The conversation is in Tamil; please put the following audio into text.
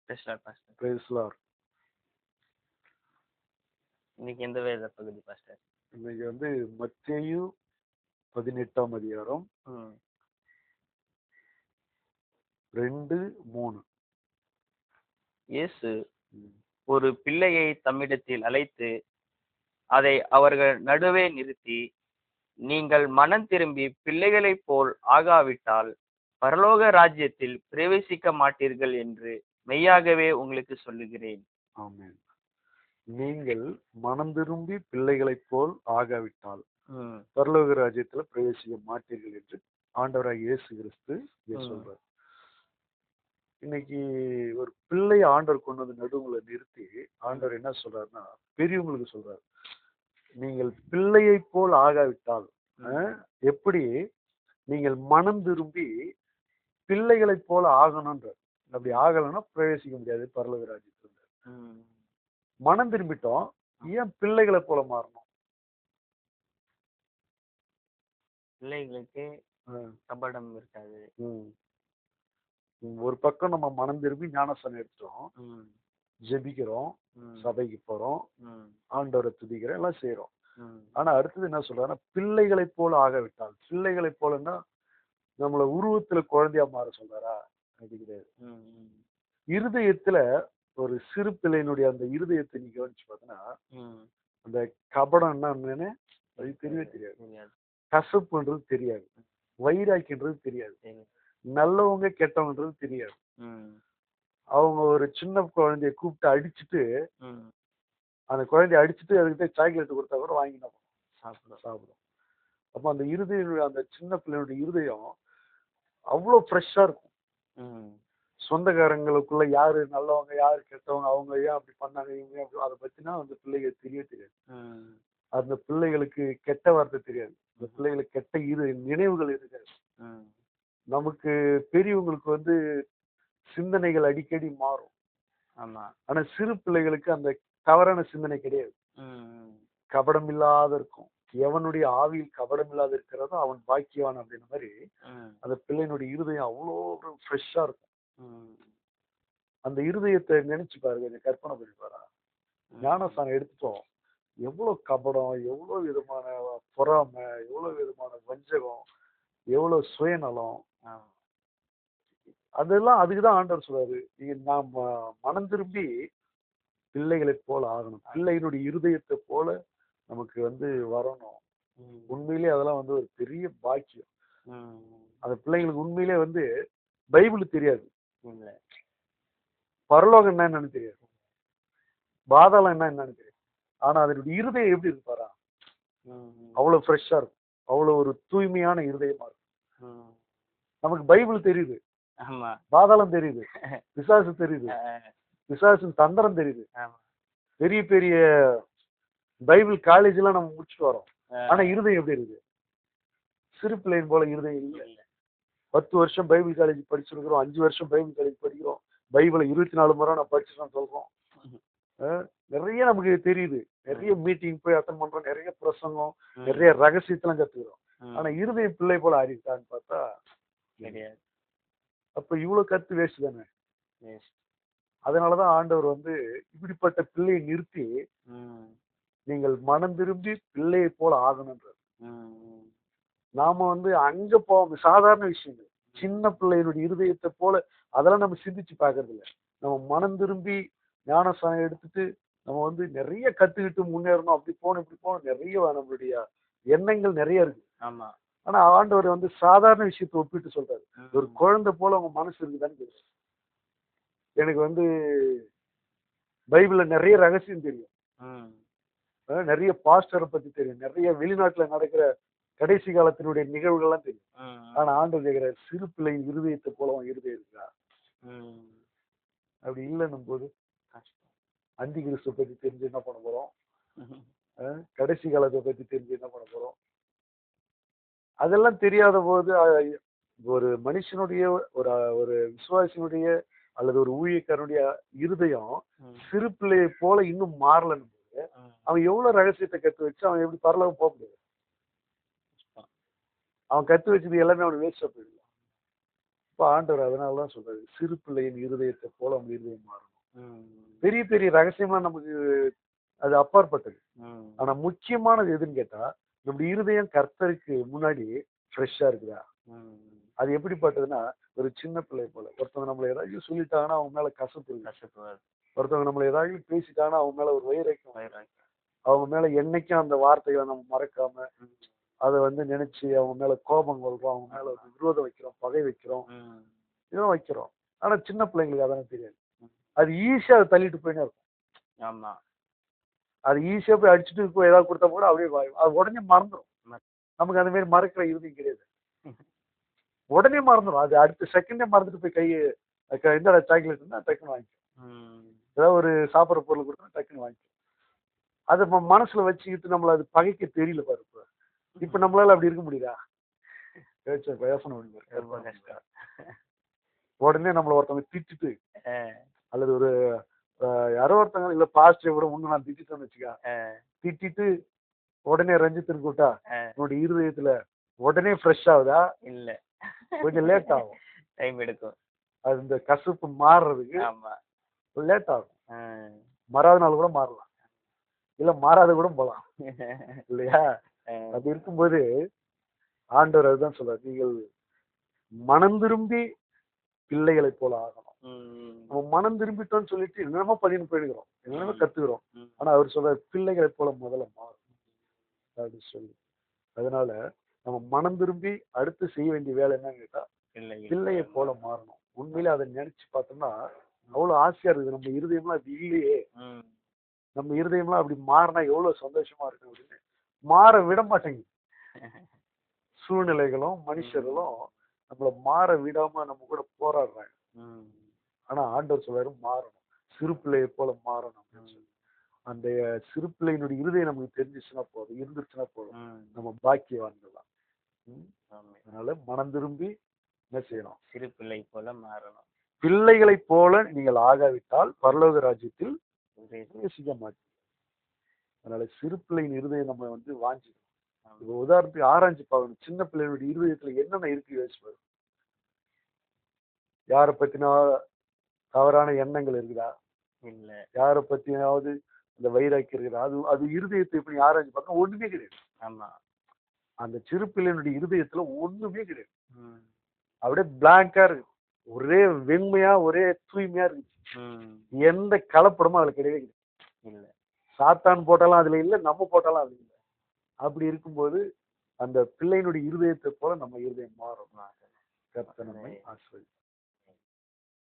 பாஸ்டர். Price Lord. இன்னைக்கு எந்த வேத பகுதி பாஸ்டர்? இன்னைக்கு வந்து மத்தேயு 18ஆம் அதிகாரம் 2-3. இயேசு ஒரு பிள்ளையை தம்மிடத்தில் அழைத்து அதை அவர்கள் நடுவே நிறுத்தி, நீங்கள் மனம் திரும்பி பிள்ளைகளைப் போல் ஆகாவிட்டால் பரலோக ராஜ்யத்தில் பிரவேசிக்க மாட்டீர்கள் என்று மெய்யாகவே உங்களுக்கு சொல்லுகிறேன். ஆமென். நீங்கள் மனம் திரும்பி பிள்ளைகளைப் போல் ஆகாவிட்டால் பரலோக ராஜ்யத்துல பிரவேசிக்க மாட்டீர்கள் என்று ஆண்டவராகிய இயேசு கிறிஸ்து சொல்றார். இன்னைக்கு ஒரு பிள்ளை ஆண்டவர் கொண்டு வந்து நடுவுல நிறுத்தி ஆண்டவர் என்ன சொல்றாருன்னா, பெரியவங்களுக்கு சொல்றாரு, நீங்கள் பிள்ளையை போல் ஆகாவிட்டால் எப்படி நீங்கள் மனம் திரும்பி பிள்ளைகளை போல ஆகணும்ன்ற. அப்படி ஆகலைன்னா பிரவேசிக்க முடியாது பரலோக ராஜ்யத்துல. மனம் திரும்பிட்டோம், ஏன் பிள்ளைகளை போல மாறணும்? பிள்ளைகளுக்கு கபடம் இருக்காது. ஒரு பக்கம் நம்ம மனம் திரும்பி ஞானஸ்தானம் எடுத்துட்டோம், ஜெபிக்கிறோம், சபைக்கு போறோம், ஆண்டவரை துதிக்கிறோம், எல்லாம் செய்யறோம். ஆனா அடுத்தது என்ன சொல்றாருன்னா, பிள்ளைகளை போல ஆகவிட்டால். பிள்ளைகளை போலன்னா நம்மள உருவத்துல குழந்தையா மாற சொல்றாரா? அது கிடையாது. இருதயத்துல ஒரு சிறு பிள்ளையினுடைய அந்த இருதயத்தை நீங்க கவனிச்சு பார்த்தீங்கன்னா, அந்த கபடம்னா என்னன்னு அது தெரியவே தெரியாது, கசப்புன்றது தெரியாது, வைராக்கின்றது தெரியாது, நல்லவங்க கெட்டவங்கன்றது தெரியாது. அவங்க ஒரு சின்ன குழந்தைய கூப்பிட்டு அடிச்சுட்டு, அந்த குழந்தைய அடிச்சுட்டு அதுக்கிட்ட சாக்லேட் கொடுத்தா கூட வாங்கி சாப்பிடும். அப்ப அந்த இருதயம், அந்த சின்ன பிள்ளையோட இருதயம் அவ்வளவு ஃப்ரெஷ்ஷா இருக்கும். சொந்தக்காரங்களுக்குள்ள யாரு நல்லவங்க யாரு கெட்டவங்க, அவங்க ஏன் அப்படி பண்ணாங்க, இவங்க அதை பத்தினா அந்த பிள்ளைகளுக்கு தெரியவே தெரியாது. அந்த பிள்ளைகளுக்கு கெட்ட வார்த்தை தெரியாது, அந்த பிள்ளைகளுக்கு கெட்ட நினைவுகள் இருக்காது. நமக்கு பெரியவங்களுக்கு வந்து சிந்தனைகள் அடிக்கடி மாறும். ஆனா சிறு பிள்ளைகளுக்கு அந்த தவறான சிந்தனை கிடையாது, கபடம் இல்லாத இருக்கும். எவனுடைய ஆவியில் கபடம் இல்லாத இருக்கிறதோ அவன் பாக்கியவான் அப்படின்ற மாதிரி அந்த பிள்ளையினுடைய இருதயம் அவ்வளோ ஃப்ரெஷ்ஷா இருக்கும். அந்த இருதயத்தை நினைச்சு பாருங்க, கற்பனை பண்ணி பாரு. ஞானஸ்தானம் எடுத்துட்டோம், எவ்வளவு கபடம், எவ்வளவு விதமான பொறாமை, எவ்வளவு விதமான வஞ்சகம், எவ்வளவு சுயநலம், அதெல்லாம் அதுக்குதான் ஆண்டவர் சொல்றாரு, நாம் மனம் திரும்பி பிள்ளைகளை போல ஆகணும், பிள்ளையினுடைய இருதயத்தை போல நமக்கு வந்து வரணும். உண்மையிலே அதெல்லாம் வந்து ஒரு பெரிய பாக்கியம். அந்த பிள்ளைங்களுக்கு உண்மையிலே வந்து பைபிள் தெரியாது, பரலோகம் என்னன்னு தெரியாது, பாதாளம் என்னன்னு தெரியாது. ஆனா அதனுடைய இருதயம் எப்படி இருப்பாரா? அவ்வளவு ஃப்ரெஷ்ஷா இருக்கும், அவ்வளவு ஒரு தூய்மையான இருதயமா இருக்கும். நமக்கு பைபிள் தெரியுது, பாதாளம் தெரியுது, பிசாசு தெரியுது, பிசாசின் தந்திரம் தெரியுது, பெரிய பெரிய பைபிள் காலேஜ் எல்லாம் நம்ம முடிச்சுட்டு வரோம். ஆனா இருதயம் எப்படி இருக்கு? சிறு பிள்ளையின் போல இருதயம் இல்லை. 10 வருஷம் பைபிள் காலேஜ் படிச்சிருக்கிறோம், 5 வருஷம் பைபிள் காலேஜ் படிக்கிறோம், பைபிளை 24 முறை நான் படிச்சுதான் சொல்றோம். நிறைய நமக்கு தெரியுது, நிறைய மீட்டிங் போய் அட்டன் பண்றோம், நிறைய பிரசங்கம், நிறைய ரகசியத்தெல்லாம் கத்துக்கிறோம். ஆனா இருதயம் பிள்ளை போல ஆறிட்டான்னு பார்த்தா கிடையாது. அப்ப இவ்வளவு கத்து வேஸ்ட் தானே. அதனாலதான் ஆண்டவர் வந்து இப்படிப்பட்ட பிள்ளையை நிறுத்தி, நீங்கள் மனம் திரும்பி பிள்ளையை போல ஆகணுன்றார். நாம வந்து அங்க போவோம், சாதாரண விஷயங்கள், சின்ன பிள்ளையினுடைய இருதயத்தை போல அதெல்லாம் நம்ம சிந்திச்சு பாக்குறது இல்லை. நம்ம மனம் திரும்பி ஞானஸ்தானம் எடுத்துட்டு நம்ம வந்து நிறைய கத்துக்கிட்டு முன்னேறணும், அப்படி போகணும் இப்படி போகணும், நிறைய நம்மளுடைய எண்ணங்கள் நிறைய இருக்கு. ஆனா ஆண்டவர் வந்து சாதாரண விஷயத்தை ஒப்பிட்டு சொல்றாரு. ஒரு குழந்தை போல உங்க மனசு இருக்குதான்னு கேட்குறாரு. எனக்கு வந்து பைபிள்ல நிறைய ரகசியம் தெரியும், நிறைய பாஸ்டரை பத்தி தெரியும், நிறைய வெளிநாட்டுல நடக்கிற கடைசி காலத்தினுடைய நிகழ்வுகள்லாம் தெரியும். ஆனா ஆண்டவர் கேட்கிறார், சிறு பிள்ளையின் இருதயத்தை போல அவன் இருதயம் இருக்கா? அப்படி இல்லைன்னும் போது அந்தி கிறிஸ்துவ பத்தி தெரிஞ்சு என்ன பண்ண போறோம்? கடைசி காலத்தை பத்தி தெரிஞ்சு என்ன பண்ண போறோம்? அதெல்லாம் தெரியாத போது ஒரு மனுஷனுடைய ஒரு விசுவாசினுடைய அல்லது ஒரு ஊழியக்காரனுடைய இருதயம் சிறு பிள்ளையை போல இன்னும் மாறலன்னு போது அவன் எவ்வளவு ரகசியத்தை கத்து வச்சு அவன் எப்படி பரலோகம் போக முடியாது? அவன் கத்து வச்சது எல்லாமே அவனுக்கு வேஸ்டா போயிடலாம். இப்ப ஆண்டவர் அதனாலதான் சொல்றாரு, சிறு பிள்ளையின் இருதயத்தை போல உங்க இருதயம் மாறணும். ம். பெரிய பெரிய ரகசியம்லாம் நமக்கு அது அப்பாற்பட்டது. ம். ஆனா முக்கியமானது எதுன்னு கேட்டா, நம்முடைய இருதயம் கர்த்தருக்கு முன்னாடி ஃப்ரெஷ்ஷா இருக்குதா? ம். அது எப்படிப்பட்டதுன்னா, ஒரு சின்ன பிள்ளை போல. ஒருத்தவங்க நம்மள ஏதாவது சொல்லிட்டாங்கன்னா அவங்க மேல கசப்பு இருக்கு. கசப்பு வருது. ஒருத்தவங்க நம்மள ஏதாவது பேசிட்டாங்கன்னா அவங்க மேல ஒரு வைராக்கியம். வைராக்கியம். அவங்க மேல என்னைக்கும் அந்த வார்த்தைகளை நம்ம மறக்காம ம். அதை வந்து நினைச்சு அவங்க மேல கோபம் கொள்றோம், அவங்க மேல ஒரு விரோதம் வைக்கிறோம், பகை வைக்கிறோம், ம். இதெல்லாம் வைக்கிறோம். ஆனா சின்ன பிள்ளைங்களுக்கு அதெல்லாம் தெரியாது. ம். அது ஈஸியா அதை தள்ளிட்டு போயினே இருக்கும். ஆமா. அது ஈஸியா போய் அடிச்சுட்டு போய் ஏதாவது கொடுத்தா கூட அப்படியே அது உடனே மறந்துடும். ம- நமக்கு அந்த மாதிரி மறக்கிற இறுதியும் கிடையாது. உடனே மறந்துடும். அது அடுத்த செகண்டே மறந்துட்டு போய் இந்த சாக்லேட் இருந்தா டக்குன்னு வாங்கிக்கும். ம். ஏதாவது ஒரு சாப்பிட்ற பொருள் கொடுத்தா டக்குன்னு வாங்கிக்கும். அதை மனசுல வச்சுக்கிட்டு நம்மள அது பகைக்க தெரியல பாரு. இப்ப நம்மளால அப்படி இருக்க முடியுதா? யோசனை பண்ணி பாரு. ரொம்ப கஷ்டம். உடனே நம்மள ஒருத்தவங்க திட்டிட்டு அஹ், அல்லது ஒரு யாரோ ஒருத்தவங்க இல்ல பாஸ்டர் கூட முன்ன நான் திட்டிட்டேன்னு வச்சுக்கா, அஹ், திட்டிட்டு உடனே ரஞ்சித்துன்னு கூட்டா அஹ். உன்னுடைய இருதயத்துல உடனே ஃப்ரெஷ் ஆகுதா? இல்ல. கொஞ்சம் லேட் ஆகும். டைம் எடுக்கும். அது இந்த கசப்பு மாறுறதுக்கு ஆமா. லேட் ஆகும். அஹ். மறாத நாள் கூட மாறலாம், இல்ல மாறாத கூட போலாம் இல்லையா? அஹ். அப்படி இருக்கும்போது ஆண்டவர் அதுதான் சொல்றாரு, நீங்கள் மனம் திரும்பி பிள்ளைகளை போல ஆகணும். ம். நம்ம மனம் திரும்பிட்டோம்னு சொல்லிட்டு என்னென்னமோ பண்ணிட்டு போயிடுகிறோம், என்னென்னமோ கத்துக்கிறோம். ம். ஆனா அவர் சொல்றாரு, பிள்ளைகளை போல முதல்ல மாறும் அப்படின்னு சொல்லி. அதனால நம்ம மனம் திரும்பி அடுத்து செய்ய வேண்டிய வேலை என்னன்னு கேட்டா, பிள்ளையை போல மாறணும். உண்மையிலே அதை நினைச்சு பார்த்தோம்னா அவ்வளவு ஆசையா இருக்குது. நம்ம இருதயம்லாம் அப்படி இல்லையே, ம். நம்ம இருதயம்லாம் அப்படி மாறினா எவ்வளவு சந்தோஷமா இருக்கும் அப்படின்னு மாற விட மாட்டேங்குது. சூழ்நிலைகளும் மனுஷர்களும் நம்மள மாற விடாம நம்ம கூட போராடுறாங்க. ம். ஆனா ஆண்டவர் சொல்றாரு மாறணும், சிறு பிள்ளையை போல மாறணும் அப்படின்னு சொல்லி. அந்த சிறு பிள்ளையினுடைய இருதயம் நமக்கு தெரிஞ்சிச்சுன்னா போதும், இருந்துச்சுன்னா போதும், ம். நம்ம பாக்கியவான்கள் தான். ஆமென். அதனால மனம் திரும்பி என்ன செய்யணும்? சிறு பிள்ளை போல மாறணும். பிள்ளைகளைப் போல நீங்கள் ஆகாவிட்டால் பரலோக ராஜ்யத்தில் ஒரே- நேசிக்க மாட்டீங்க. அதனால சிறு பிள்ளையின் இருதயம் நம்ம வந்து வாஞ்சிக்கணும். ஆமென். இப்போ உதாரணத்துக்கு ஆராய்ச்சி பார்க்கணும், சின்ன பிள்ளைகளுடைய இருதயத்துல என்னென்ன இருக்கு யோசிச்சு பாரு. யாரை பத்தினா தவறான எண்ணங்கள் இருக்குதா? இல்ல. யாரை பத்தியாவது இந்த வைராக்கியம் இருக்குதா? அது அது இருதயத்தை இப்படி ஆராய்ச்சி பார்த்தா ஒண்ணுமே கிடையாது. ஆமா. அந்த சிறு பிள்ளையினுடைய இருதயத்துல ஒண்ணுமே கிடையாது. ம். அப்படியே பிளாங்கா இருக்கு, ஒரே வெண்மையா, ஒரே தூய்மையா இருக்கு. ம். எந்த கலப்படமும் அதுல கிடையவே கிடையாது. இல்ல. சாத்தான் போட்டாலும் அதுல இல்ல, நம்ம போட்டாலும் அது இல்லை. அப்படி இருக்கும்போது அந்த பிள்ளையினுடைய இருதயத்தை போல நம்ம இருதயம் மாறும். கர்த்தர் நம்மை ஆசீர்வதிப்பார்.